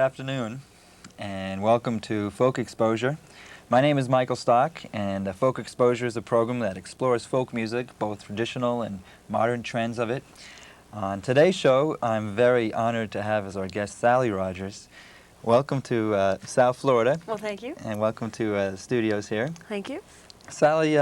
afternoon, and welcome to Folk Exposure. My name is Michael Stock, and Folk Exposure is a program that explores folk music, both traditional and modern trends of it. On today's show, I'm very honored to have as our guest Sally Rogers. Welcome to South Florida. Well, thank you. And welcome to the studios here. Thank you. Sally,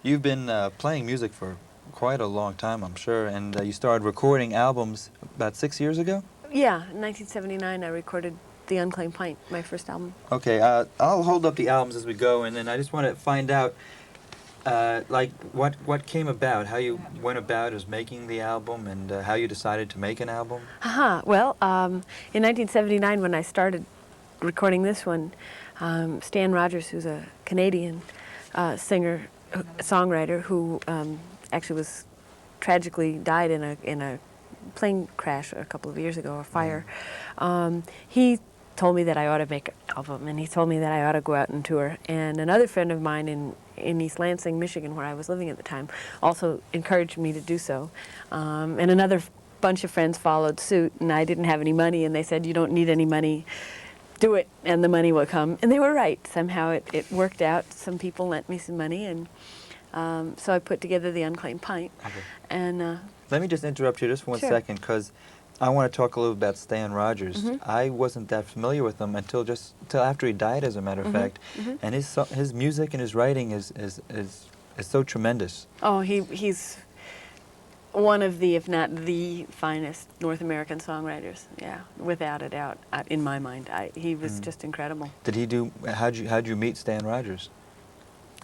you've been playing music for quite a long time, I'm sure, and you started recording albums about 6 years ago? Yeah, in 1979 I recorded The Unclaimed Pint, my first album. Okay, I'll hold up the albums as we go, and then I just want to find out, like, what came about, how you went about as making the album, and how you decided to make an album. Well, in 1979 when I started recording this one, Stan Rogers, who's a Canadian singer, songwriter, who actually was tragically died in a plane crash a couple of years ago, a fire. He told me that I ought to make an album, and he told me that I ought to go out and tour. And another friend of mine in East Lansing, Michigan, where I was living at the time, also encouraged me to do so. And another bunch of friends followed suit, and I didn't have any money, and they said, "You don't need any money, do it, and the money will come." And they were right. Somehow it worked out. Some people lent me some money, and so I put together The Unclaimed Pint. Okay. And Let me just interrupt you just for 1 second, because I want to talk a little about Stan Rogers. I wasn't that familiar with him until after he died, as a matter of fact. And his music and his writing is so tremendous. oh, he's one of the, if not the finest North American songwriters. Yeah, without a doubt, in my mind. He was just incredible. Did he do? How'd you meet Stan Rogers?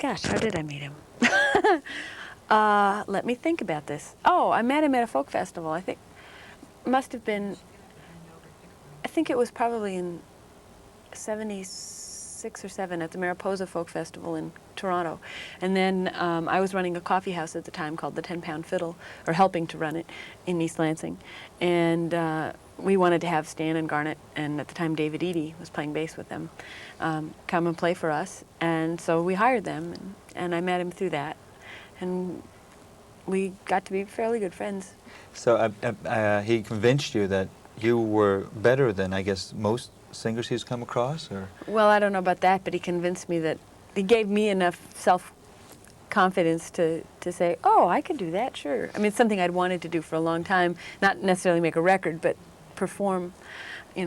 Gosh, how did I meet him? Let me think about this. Oh, I met him at a folk festival. I think it was probably in 76 or 7 at the Mariposa Folk Festival in Toronto. And then I was running a coffee house at the time called the 10-Pound Fiddle, or helping to run it, in East Lansing. And we wanted to have Stan and Garnet, and at the time David Eady was playing bass with them, come and play for us. And so we hired them, and I met him through that. And we got to be fairly good friends. So he convinced you that you were better than, I guess, most singers he's come across, or? Well, I don't know about that, but he convinced me that he gave me enough self-confidence to say, oh, I could do that, sure. I mean, it's something I'd wanted to do for a long time, not necessarily make a record, but perform,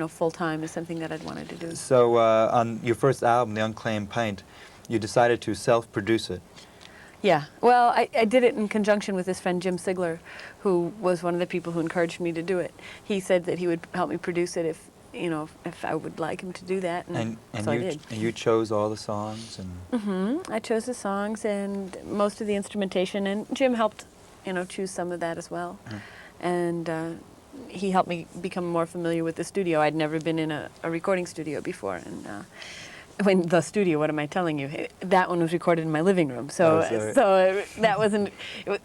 full-time is something that I'd wanted to do. So on your first album, The Unclaimed Pint, you decided to self-produce it. Yeah, well, I did it in conjunction with his friend Jim Sigler, who was one of the people who encouraged me to do it. He said that he would help me produce it if I would like him to do that, and so I did. And you chose all the songs? And I chose the songs and most of the instrumentation, and Jim helped, choose some of that as well. And he helped me become more familiar with the studio. I'd never been in a recording studio before, and when the studio, what am I telling you? That one was recorded in my living room, so that wasn't.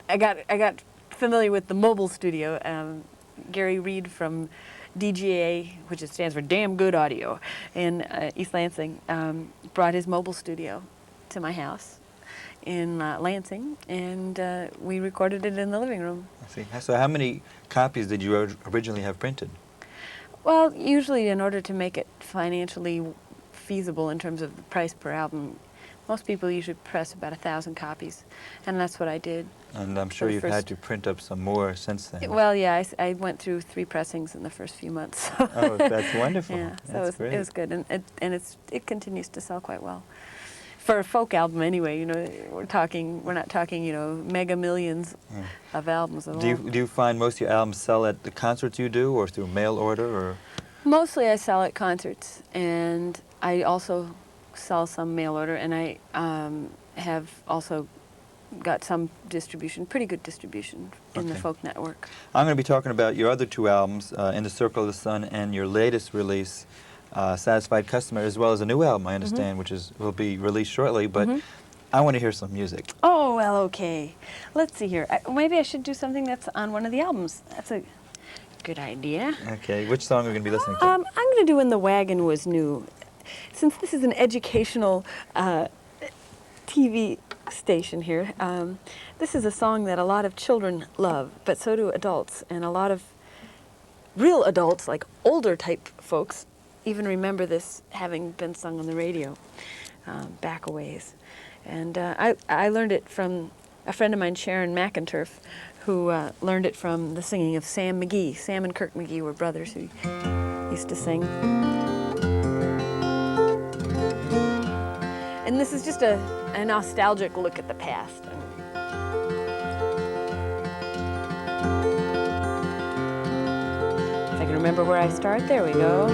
I got familiar with the mobile studio. Gary Reed from DGA, which stands for Damn Good Audio, in East Lansing, brought his mobile studio to my house in Lansing, and we recorded it in the living room. I see. So how many copies did you originally have printed? Well, usually in order to make it financially feasible in terms of the price per album, most people usually press about 1,000 copies, and that's what I did. And I'm sure you've had to print up some more since then. Well, yeah, I went through 3 pressings in the first few months. Oh, that's wonderful. Yeah, that's so great. It was good, and it continues to sell quite well. For a folk album, anyway, we're not talking, mega millions of albums at all. Do you find most of your albums sell at the concerts you do, or through mail order, or? Mostly I sell at concerts, and I also sell some mail order, and I have also got some distribution, pretty good distribution in the folk network. I'm going to be talking about your other 2 albums, In the Circle of the Sun, and your latest release, Satisfied Customer, as well as a new album, I understand, which will be released shortly, but I want to hear some music. Oh, well, okay. Let's see here. Maybe I should do something that's on one of the albums. That's a good idea. Okay, which song are we going to be listening to? I'm going to do When the Wagon Was New. Since this is an educational TV station here, this is a song that a lot of children love, but so do adults, and a lot of real adults, like older type folks, even remember this having been sung on the radio back a ways. And I learned it from a friend of mine, Sharon McInturf, who learned it from the singing of Sam McGee. Sam and Kirk McGee were brothers who used to sing. And this is just a nostalgic look at the past. If I can remember where I start, there we go.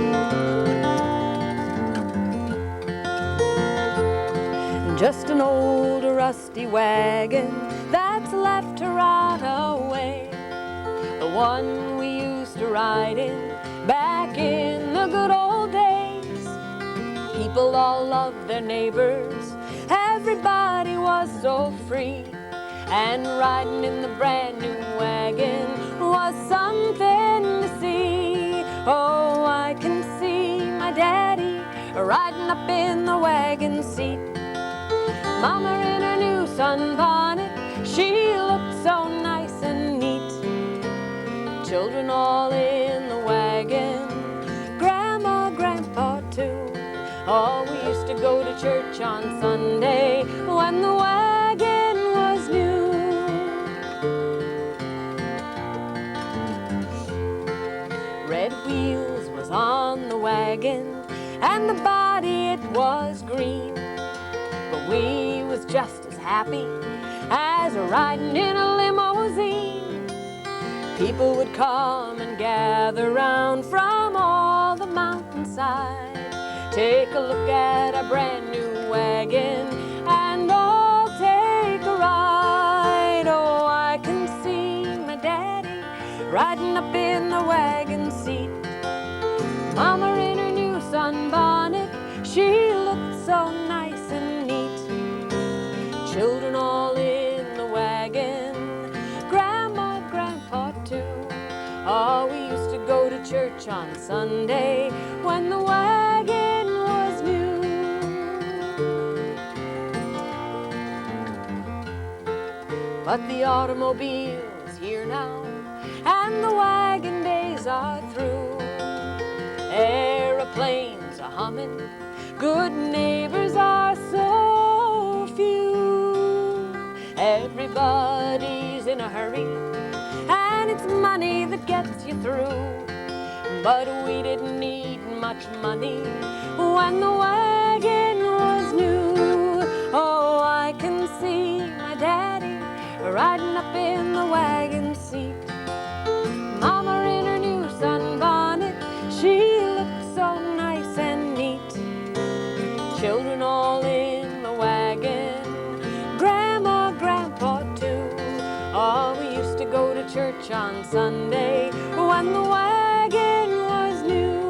Just an old rusty wagon that's left to rot away. The one we used to ride in back in the good old days. People all loved their neighbors, everybody was so free. And riding in the brand new wagon was something to see. Oh, I can see my daddy riding up in the wagon seat. Mama in her new sunbonnet, she looked so nice and neat. Children all in the wagon, Grandma, Grandpa too. Oh, we used to go to church on Sunday when the wagon was new. Red wheels was on the wagon, and the body it was green. But we was just as happy as riding in a limousine. People would come and gather round from all the mountainside. Take a look at a brand new wagon and all take a ride. Oh, I can see my daddy riding up in the wagon seat. Mama in her new sunbonnet, she looked so nice and neat. Children all in the wagon, Grandma, Grandpa too. Oh, we used to go to church on Sunday when the wagon was new. But the automobile's here now, and the wagon days are through. Aeroplanes are humming, good neighbors are so few. Everybody's in a hurry, and it's money that gets you through. But we didn't need much money when the wagon was new. Oh, I can see my daddy riding up in the wagon seat. Mama in her new sunbonnet, she looked so nice and neat. Children all in the wagon, Grandma, Grandpa too. Oh, we used to go to church on Sunday when the wagon was new.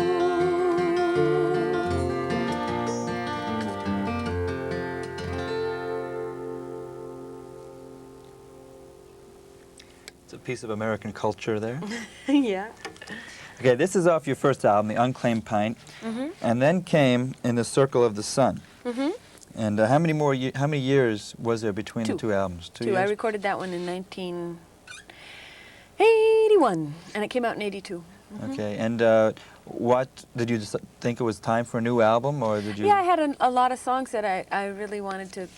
It's a piece of American culture there. Yeah. Okay, this is off your first album, The Unclaimed Pint, and then came In the Circle of the Sun. And how many years was there between the two albums? Two years? I recorded that one in 1981, and it came out in 82. Okay, and what, did you just think it was time for a new album, or did you? Yeah, I had a lot of songs that I really wanted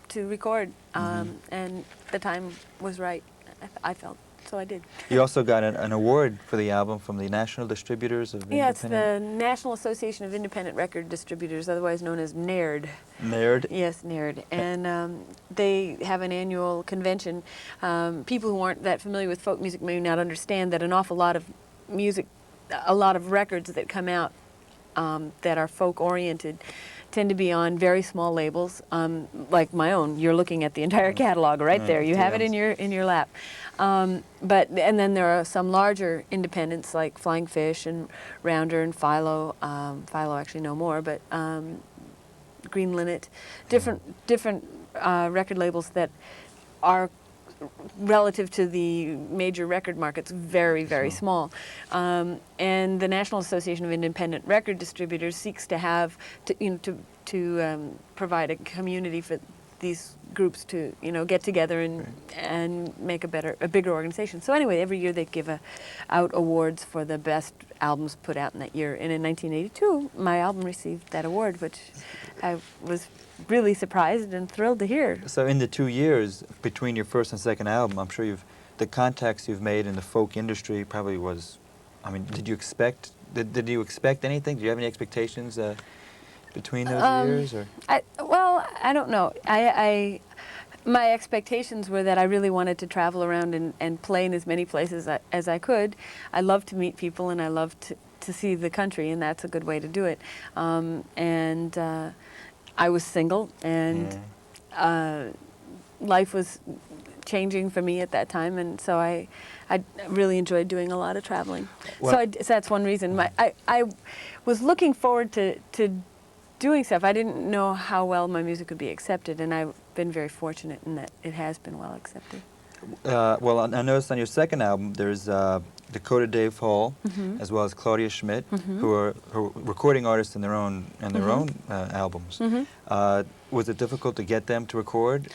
to record, and the time was right, I felt. So I did. You also got an award for the album from the National Distributors of Yeah, it's Independent... the National Association of Independent Record Distributors, otherwise known as NAIRD. NAIRD? Yes, NAIRD. And they have an annual convention. People who aren't that familiar with folk music may not understand that an awful lot of music, a lot of records that come out that are folk-oriented tend to be on very small labels, like my own. You're looking at the entire catalog right there. You have it in your lap. And then there are some larger independents like Flying Fish and Rounder and Philo. Philo actually no more, but Green Linnet. Different record labels that are relative to the major record markets, very, very small. And the National Association of Independent Record Distributors seeks to have, to provide a community these groups to, you know, get together and make a bigger organization. So anyway, every year they'd give out awards for the best albums put out in that year. And in 1982, my album received that award, which I was really surprised and thrilled to hear. So in the 2 years between your first and second album, I'm sure the contacts you've made in the folk industry probably was, I mean, did you expect anything? Do you have any expectations between those years? Or? Well, I don't know. My expectations were that I really wanted to travel around and play in as many places as I could. I love to meet people and I love to see the country, and that's a good way to do it. I was single, and life was changing for me at that time, and so I really enjoyed doing a lot of traveling. Well, So that's one reason. I was looking forward to doing stuff. I didn't know how well my music would be accepted, and I've been very fortunate in that it has been well accepted. Well, I noticed on your second album there's Dakota Dave Hall, as well as Claudia Schmidt, who are recording artists in their own albums. Was it difficult to get them to record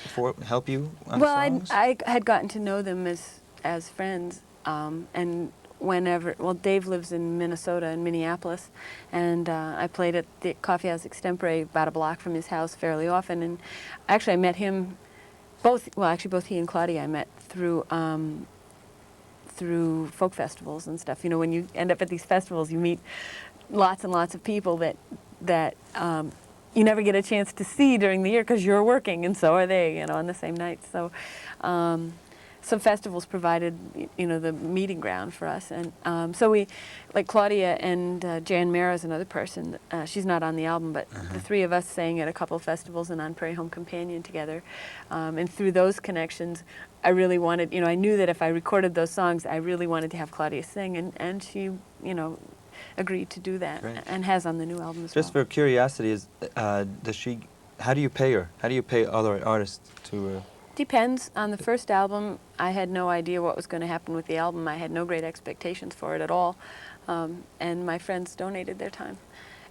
help you on songs? I had gotten to know them as friends, and well, Dave lives in Minnesota, in Minneapolis, and I played at the Coffee House Extempore about a block from his house fairly often, and actually I met him, both he and Claudia I met through folk festivals and stuff. You know, when you end up at these festivals, you meet lots and lots of people that you never get a chance to see during the year because you're working, and so are they, you know, on the same night. So some festivals provided, you know, the meeting ground for us. And so we, like Claudia and Jan Mara is another person, she's not on the album, but the three of us sang at a couple of festivals and on Prairie Home Companion together. And through those connections, I really wanted, you know, I knew that if I recorded those songs, I really wanted to have Claudia sing, and she, you know, agreed to do that. Great. And has on the new album as well. Just for curiosity, how do you pay her? How do you pay other artists to... Depends. On the first album, I had no idea what was going to happen with the album. I had no great expectations for it at all, and my friends donated their time.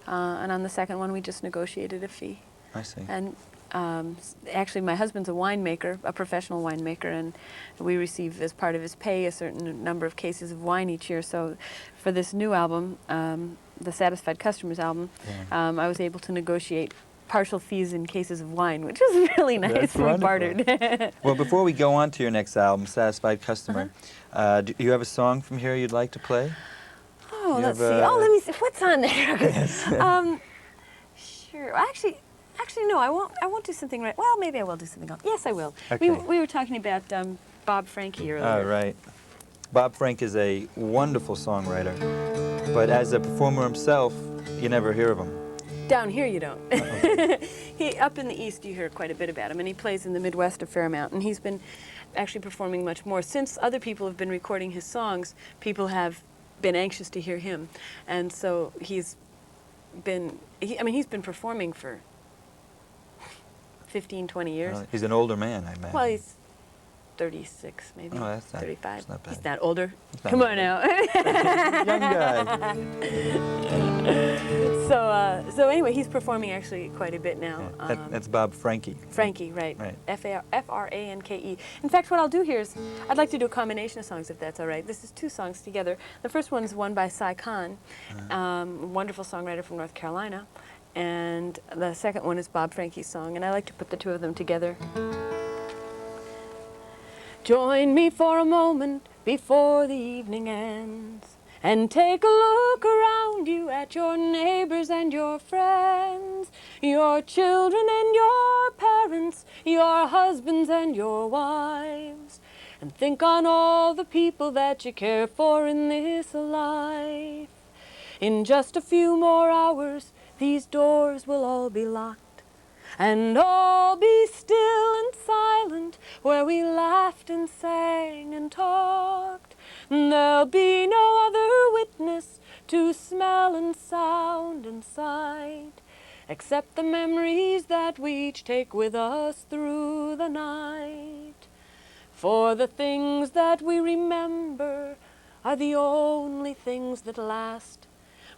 And on the second one, we just negotiated a fee. I see. And actually, my husband's a winemaker, a professional winemaker, and we receive, as part of his pay, a certain number of cases of wine each year. So for this new album, the Satisfied Customers album, I was able to negotiate partial fees in cases of wine, which was really nice. That's We wonderful. bartered. Well, before we go on to your next album, Satisfied Customer, do you have a song from here you'd like to play? Oh, You let's see. have, Oh, let me see. What's on there? Sure. Actually, no. I won't do something right. Well, maybe I will do something else. Yes, I will. Okay. We were talking about Bob Franke earlier. All right. Bob Frank is a wonderful songwriter, but as a performer himself, you never hear of him. Down here, you don't. Okay. Up in the East, you hear quite a bit about him, and he plays in the Midwest a fair amount. And he's been actually performing much more since other people have been recording his songs. People have been anxious to hear him, and so he's been performing for 15, 20 years. He's an older man, I imagine. Well, he's 36, maybe. Oh, that's not, 35. that's not bad. He's not older. He's not Come on older. now. Young guy. So anyway, he's performing actually quite a bit now. That's Bob Franke. Franke, right. Right. F-R-A-N-K-E. In fact, what I'll do here is, I'd like to do a combination of songs, if that's all right. This is two songs together. The first one's one by Cy Khan, wonderful songwriter from North Carolina. And the second one is Bob Franke's song, and I like to put the two of them together. Join me for a moment before the evening ends, and take a look around you at your neighbors and your friends, your children and your parents, your husbands and your wives, and think on all the people that you care for in this life. In just a few more hours, these doors will all be locked, and all be still and silent where we laughed and sang and talked. There'll be no other witness to smell and sound and sight, except the memories that we each take with us through the night. For the things that we remember are the only things that last.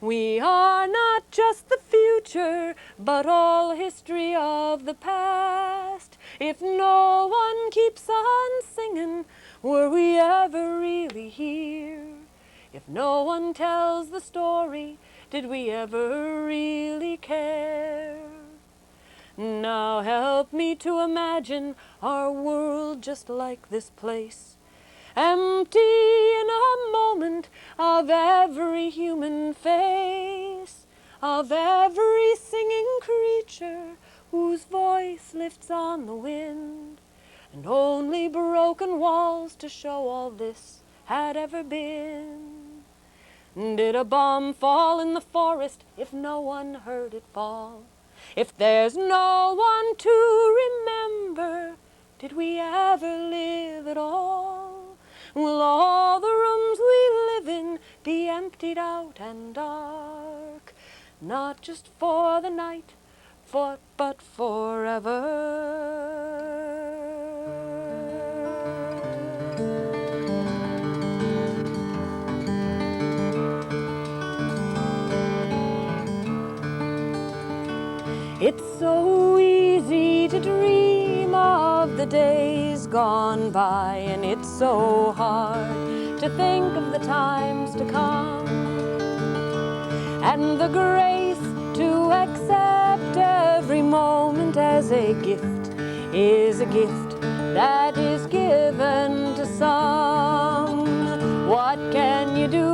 We are not just the future, but all history of the past. If no one keeps on singing, were we ever really here? If no one tells the story, did we ever really care? Now help me to imagine our world just like this place, empty in a moment of every human face, of every singing creature whose voice lifts on the wind, and only broken walls to show all this had ever been. Did a bomb fall in the forest if no one heard it fall? If there's no one to remember, did we ever live at all? Will all the rooms we live in be emptied out and dark? Not just for the night, but forever. It's so easy to dream of the days gone by, and it's so hard to think of the times to come, and the grace to accept every moment as a gift is a gift that is given to some. What can you do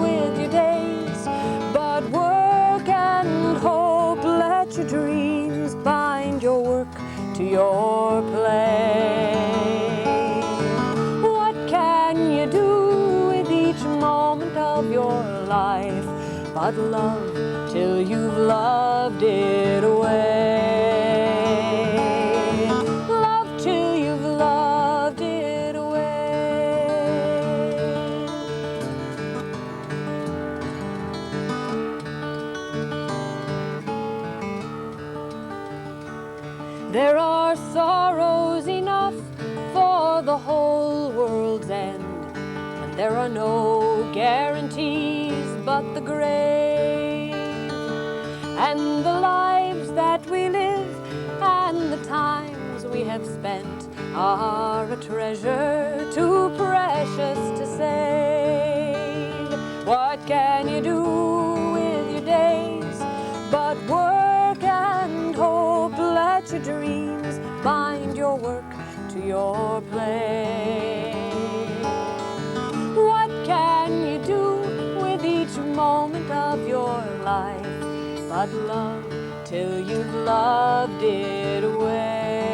with your days but work and hope? Let your dreams bind your work to your play. What can you do with each moment of your life but love till you've loved it away? Love till you've loved it away. There are sorrows enough for the whole world's end, and there are no guarantees but the grave. And the lives that we live and the times we have spent are a treasure too precious to save. What can you do with your days but work and hope? Let your dreams bind your work to your play. What can you do with each moment of your life but love till you've loved it away?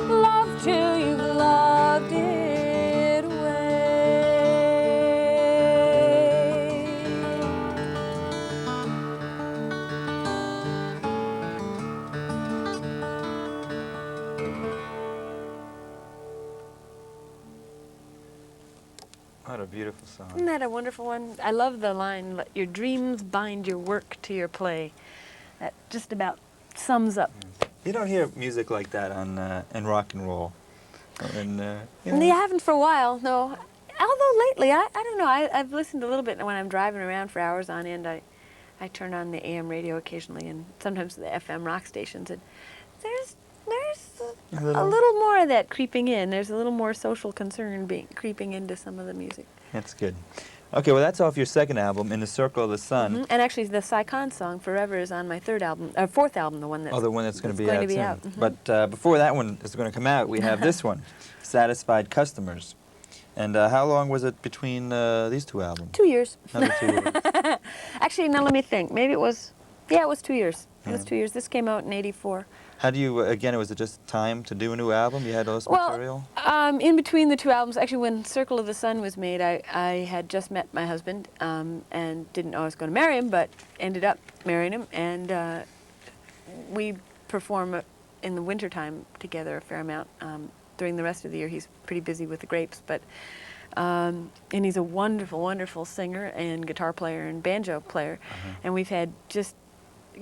Love till you've loved it away. What a beautiful song. Isn't that a wonderful one? I love the line, "Let your dreams bind your work to your play." That just about sums up. You don't hear music like that on in rock and roll. And, you know. They haven't for a while, no. Although lately, I don't know, I've listened a little bit when I'm driving around for hours on end. I turn on the AM radio occasionally and sometimes the FM rock stations. And there's a little more of that creeping in. There's a little more social concern creeping into some of the music. That's good. Okay, well, that's off your second album, In the Circle of the Sun. And actually, the Saigon song, Forever, is on my fourth album, the one that's Oh, the one that's going to be out soon. Mhm. But before that one is going to come out, we have this one, Satisfied Customers. And how long was it between these two albums? 2 years. Another 2 years. Actually, now let me think. Maybe it was 2 years. It was Yeah. 2 years. This came out in '84. How do you, again, was it just time to do a new album? You had all this material? In between the two albums, actually when Circle of the Sun was made, I had just met my husband and didn't know I was going to marry him, but ended up marrying him. And we perform in the wintertime together a fair amount. During the rest of the year, he's pretty busy with the grapes, but and he's a wonderful, wonderful singer and guitar player and banjo player. And we've had just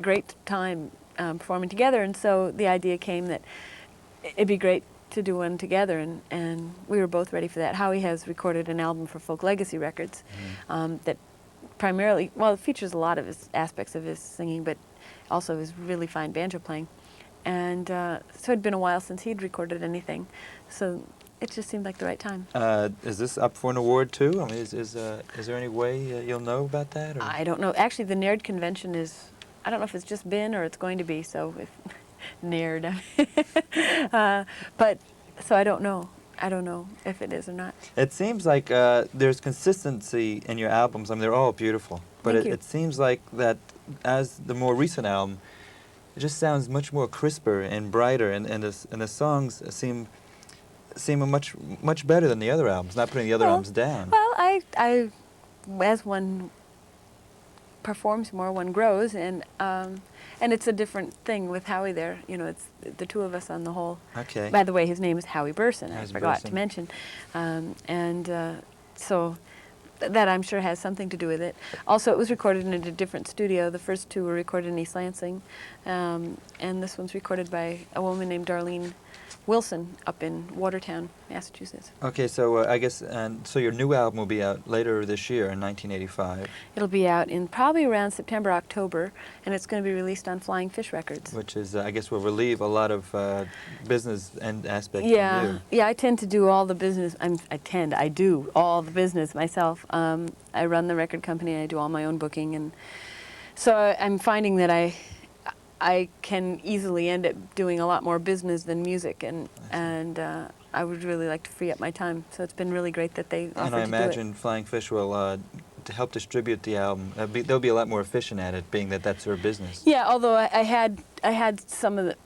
great time performing together, and so the idea came that it'd be great to do one together, and we were both ready for that. Howie has recorded an album for Folk Legacy Records that primarily, well, it features a lot of his aspects of his singing, but also his really fine banjo playing. And so it'd been a while since he'd recorded anything, so it just seemed like the right time. Is this up for an award too? I mean, is there any way you'll know about that? Or? I don't know. Actually, the NAIRD convention is, I don't know if it's just been or it's going to be, so if NAIRD. But, so I don't know. I don't know if it is or not. It seems like there's consistency in your albums. I mean, they're all beautiful. But Thank you. it seems like that as the more recent album, it just sounds much more crisper and brighter, and the songs seem much better than the other albums. Not putting the other albums down. Well, I, as one performs more, one grows, and it's a different thing with Howie there. You know, it's the two of us on the whole. Okay. By the way, his name is Howie Burson. I forgot Burson. to mention, so that I'm sure has something to do with it. Also, it was recorded in a different studio. The first two were recorded in East Lansing, and this one's recorded by a woman named Darlene Wilson up in Watertown, Massachusetts. Okay, so I guess, so your new album will be out later this year in 1985. It'll be out in probably around September, October, and it's going to be released on Flying Fish Records. Which is, I guess, will relieve a lot of business and aspect Yeah, from you. yeah. I tend to do all the business. I do all the business myself. I run the record company. I do all my own booking, and so I'm finding that I can easily end up doing a lot more business than music, and I would really like to free up my time. So it's been really great that they offered to do it. And I imagine Flying Fish will to help distribute the album. They'll be a lot more efficient at it, being that that's their business. Yeah, although I had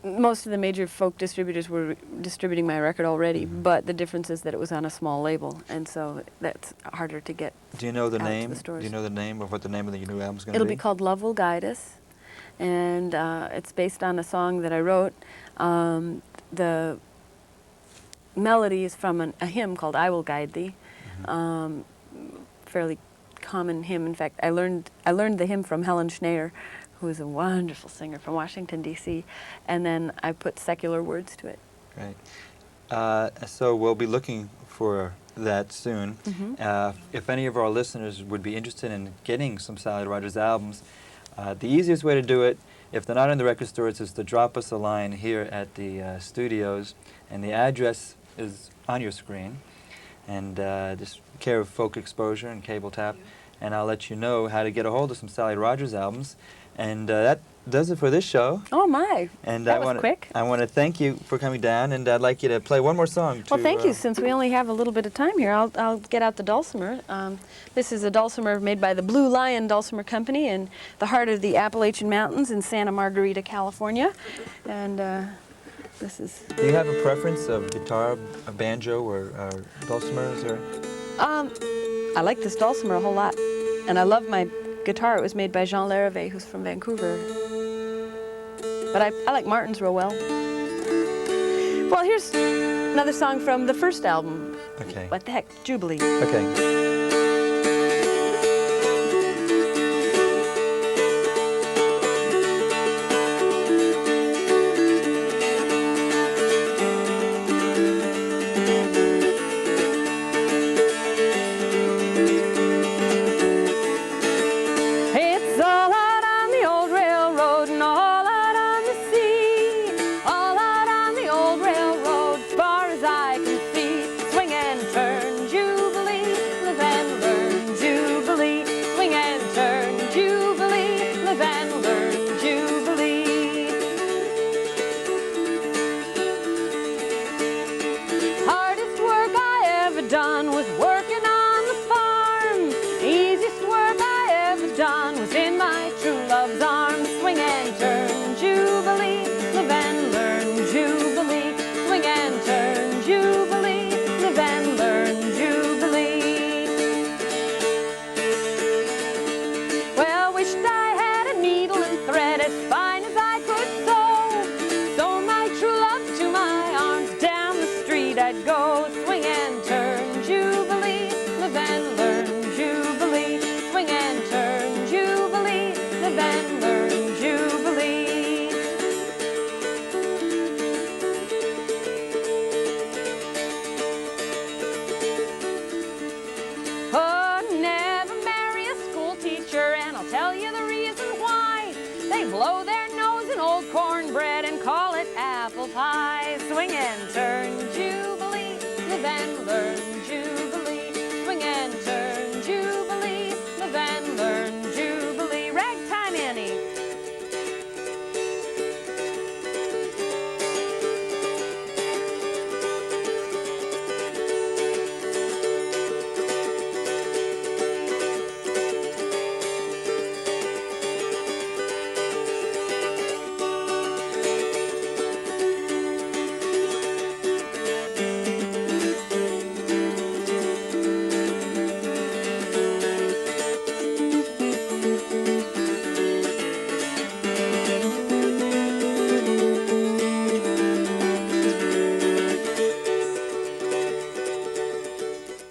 most of the major folk distributors were distributing my record already, but the difference is that it was on a small label, and so that's harder to get. Do you know the out to name? the stores. Do you know the name of what the name of the new album's going to be? It'll be called Love Will Guide Us, and it's based on a song that I wrote. The melody is from a hymn called I Will Guide Thee, fairly common hymn. In fact, I learned the hymn from Helen Schneier, who is a wonderful singer from Washington, D.C., and then I put secular words to it. Great. So we'll be looking for that soon. If any of our listeners would be interested in getting some Sally Rogers albums, the easiest way to do it, if they're not in the record stores, is to drop us a line here at the studios, and the address is on your screen, and just care of Folk Exposure and Cable Tap, and I'll let you know how to get a hold of some Sally Rogers albums. And that does it for this show. Oh my! And that was quick. I want to thank you for coming down, and I'd like you to play one more song. Well, thank you. Since we only have a little bit of time here, I'll get out the dulcimer. This is a dulcimer made by the Blue Lion Dulcimer Company in the heart of the Appalachian Mountains in Santa Margarita, California. And this is... Do you have a preference of guitar, a banjo, or dulcimers? Or? I like this dulcimer a whole lot. And I love my guitar. It was made by Jean Larrivée, who's from Vancouver. But I like Martin's real well. Well, here's another song from the first album. Okay. What the heck? Jubilee. Okay.